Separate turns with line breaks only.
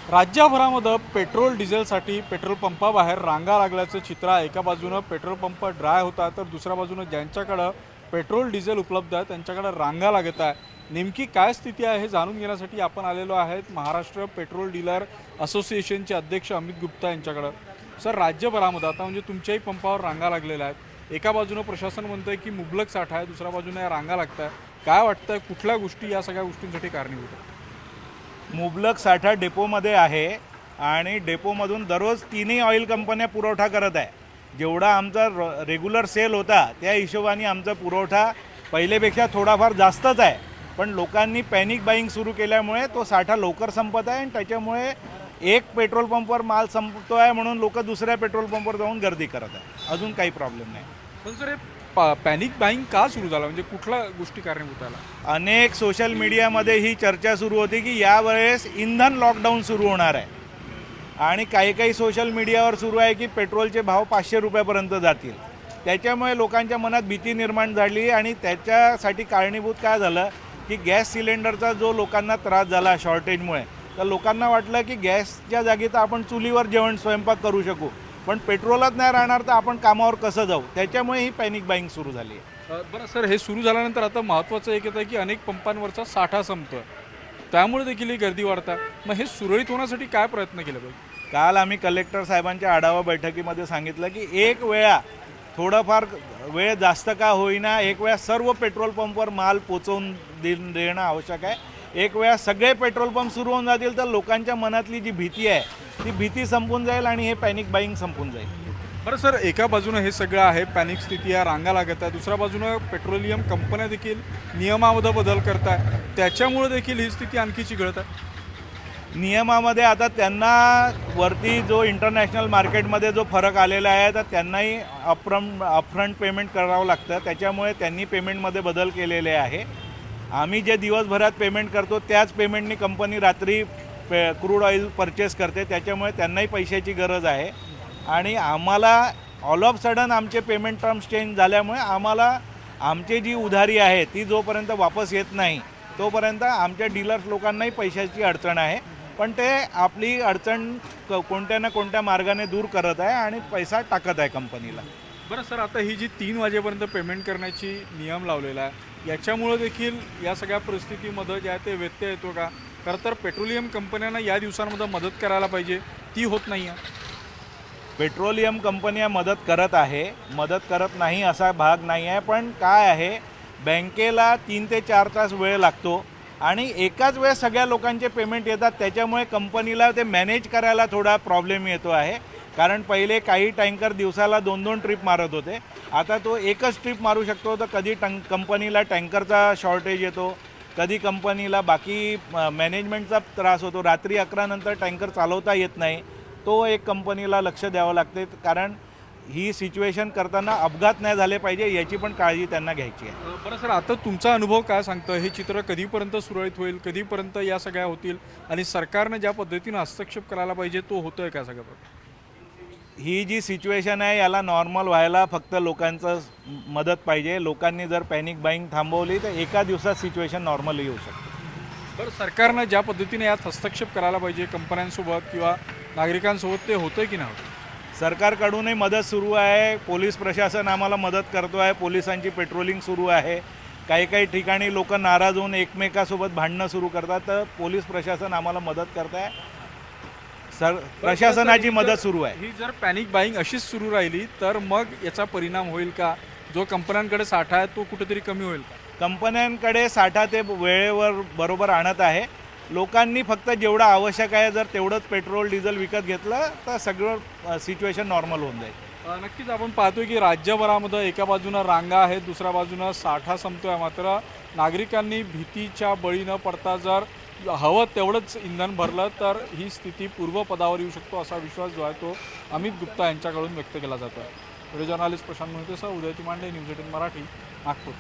राज्यभरामध्ये petrol डिझेलसाठी petrol पंपाबाहेर रांगा लागल्याचं चित्र आहे। एका बाजूनं पेट्रोल पंप ड्राय होता तर दुसऱ्या बाजूनं ज्यांच्याकडे पेट्रोल डिझेल उपलब्ध आहे त्यांच्याकडे रांगा लागत आहे। नेमकी काय स्थिती आहे हे जाणून घेण्यासाठी आपण आलेलो आहेत महाराष्ट्र पेट्रोल डीलर असोसिएशनचे अध्यक्ष अमित गुप्ता यांच्याकडे। सर, राज्यभरामध्ये आता म्हणजे तुमच्याही पंपावर रांगा लागलेल्या आहेत। एका बाजूनं प्रशासन म्हणतंय की मुबलक साठा आहे, दुसऱ्या बाजूने या रांगा लागतात। काय वाटतंय, कुठल्या गोष्टी या सगळ्या गोष्टींसाठी कारणीभूत आहेत?
मुबलक साठा डेपोमध्ये आहे आणि डेपोमधून दररोज तिन्ही ऑइल कंपन्या पुरवठा करत आहे। जेवढा आमचा रेग्युलर सेल होता त्या हिशोबाने आमचा पुरवठा पहिलेपेक्षा थोडाफार जास्तच आहे, पण लोकांनी पॅनिक बाईंग सुरू केल्यामुळे तो साठा लवकर संपत आहे आणि त्याच्यामुळे एक पेट्रोल पंपवर माल संपतो आहे म्हणून लोक दुसऱ्या पेट्रोल पंपवर जाऊन गर्दी करत आहे। अजून काही प्रॉब्लेम नाही।
पण सर, पॅनिक बाईंग का सुरू झाला, म्हणजे कुठल्या गोष्टी कारणीभूत आला?
अनेक सोशल मीडियामध्ये ही चर्चा सुरू होती की यावेळेस इंधन लॉकडाऊन सुरू होणार आहे आणि काही सोशल मीडियावर सुरू आहे की पेट्रोलचे भाव 500 रुपयापर्यंत जातील। त्याच्यामुळे लोकांच्या मनात भीती निर्माण झाली आणि त्याच्यासाठी कारणीभूत काय झालं की गॅस सिलेंडरचा जो लोकांना त्रास झाला शॉर्टेजमुळे, तर लोकांना वाटलं की गॅसच्या जागी तर आपण चुलीवर जेवण स्वयंपाक करू शकू, पण पेट्रोलच नाही राहणार तर आपण कामावर कसं जाऊ। त्याच्यामुळे ही पॅनिक बाईंग सुरू झाली आहे।
बरं सर, हे सुरू झाल्यानंतर आता महत्त्वाचं एक येतं की अनेक पंपांवरचा साठा संपतो, त्यामुळे देखील ही गर्दी वाढता। मग हे सुरळीत होण्यासाठी काय प्रयत्न केले पाहिजे?
काल आम्ही कलेक्टर साहेबांच्या आढावा बैठकीमध्ये सांगितलं की एक वेळा थोडंफार वेळ जास्त का होईना एक वेळा सर्व पेट्रोल पंपवर माल पोचवून देणं आवश्यक आहे। एक वेळा सगळे पेट्रोल पंप सुरू होऊन जातील तर लोकांच्या मनातली जी भीती आहे ती भीती संपून जाईल आणि हे पॅनिक बाईंग संपून जाईल।
बरं सर, एका बाजूनं हे सगळं आहे, पॅनिक स्थिती आहे, रांगा लागत आहे, दुसऱ्या बाजूनं पेट्रोलियम कंपन्या देखील नियमामध्ये बदल करत आहे, त्याच्यामुळे देखील ही स्थिती आणखी चिघळत आहे।
नियमामध्ये आता त्यांना वरती जो इंटरनॅशनल मार्केटमध्ये जो फरक आलेला आहे तर त्यांनाही अपफ्रंट पेमेंट करावं लागतं, त्याच्यामुळे त्यांनी पेमेंटमध्ये बदल केलेले आहे। आम्ही जे दिवसभरात पेमेंट करतो त्याच पेमेंटनी कंपनी रात्री क्रूड ऑइल परचेस करते, त्याच्यामुळे त्यांनाही पैशाची गरज आहे आणि आम्हाला ऑल ऑफ सडन आमचे पेमेंट टर्म्स चेंज झाल्यामुळे आम्हाला आमची जी उधारी आहे ती जोपर्यंत वापस येत नाही तोपर्यंत आमच्या डीलर्स लोकांनाही पैशाची अडचण आहे, पण ते आपली अडचण कोणत्या ना कोणत्या मार्गाने दूर करत आहे आणि पैसा टाकत आहे कंपनीला।
बरं सर, आता ही जी 3 वाजेपर्यंत पेमेंट करण्याची नियम लावलेला आहे याच्यामुळे देखील या सगळ्या परिस्थितीमध्ये जे आहे ते व्यत्यय येतो का? खरं तर पेट्रोलियम कंपन्यांना या दिवसांमध्ये मदत करायला पाहिजे, ती होत नाही आहे।
पेट्रोलियम कंपन्या मदत करत नाही असा भाग नाही आहे, पण काय आहे बँकेला 3 ते 4 तास वेळ लागतो आणि एकाच वेळेस सगळ्या लोकांचे पेमेंट येतात, त्याच्यामुळे कंपनीला ते मॅनेज करायला थोडा प्रॉब्लेम येतो आहे। कारण पहिले काही टँकर दिवसाला 2-2 ट्रिप मारत होते, आता तो एकच ट्रिप मारू शकतो, तर कधी कंपनीला टँकरचा शॉर्टेज येतो, कधी कंपनीला बाकी मॅनेजमेंटचा त्रास होतो, रात्री 11 नंतर टँकर चालवता येत नाही, तो एक कंपनीला लक्ष द्यावं लागते। कारण ही सिच्युएशन करताना अपघात नाही झाले पाहिजे याची पण काळजी त्यांना घ्यायची आहे।
बरं सर, आता तुमचा अनुभव काय सांगतं, हे चित्र कधीपर्यंत सुरळीत होईल, कधीपर्यंत या सगळ्या होतील आणि सरकारने ज्या पद्धतीनं हस्तक्षेप करायला पाहिजे तो होतोय का सगळं?
ही जी सिच्युएशन आहे याला नॉर्मल व्हायला फक्त लोकांचं मदत पाहिजे। लोकांनी जर पॅनिक बाईंग थांबवली तर एका दिवसात सिच्युएशन नॉर्मल येऊ शकते।
बरं, सरकारनं ज्या पद्धतीने यात हस्तक्षेप करायला पाहिजे कंपन्यांसोबत किंवा नागरिकांसोबत, ते होतंय की नाही होत?
सरकारकडूनही मदत सुरू आहे, पोलीस प्रशासन आम्हाला मदत करतो आहे, पोलिसांची पेट्रोलिंग सुरू आहे। काही ठिकाणी लोक नाराज होऊन एकमेकासोबत भांडणं सुरू करतात, तर पोलीस प्रशासन आम्हाला मदत करत आहे, प्रशासनाची मदत सुरू आहे।
ही जर पॅनिक बाईंग अशीच सुरू राहिली तर मग याचा परिणाम होईल का? जो कंपन्यांकडे साठा आहे तो कुठेतरी कमी होईल का?
कंपन्यांकडे साठा ते वेळेवर बरोबर आणत आहे, लोकांनी फक्त जेवढं आवश्यक आहे जर तेवढंच पेट्रोल डिझेल विकत घेतलं तर सगळं सिच्युएशन नॉर्मल होऊन जाईल।
नक्कीच आपण पाहतोय की राज्यभरामध्ये एका बाजूनं रांगा आहेत, दुसऱ्या बाजूनं साठा संपतोय, मात्र नागरिकांनी भीतीच्या बळी न पडता जर हवं तेवढंच इंधन भरलं तर ही स्थिती पूर्वपदावर येऊ शकतो असा विश्वास जो आहे तो अमित गुप्ता यांच्याकडून व्यक्त केला जातो आहे। व्हिडिओ जर्नलिस्ट प्रशांत मोहितेसह उदय तिमांडे, न्यूज 18 मराठी, नागपूर।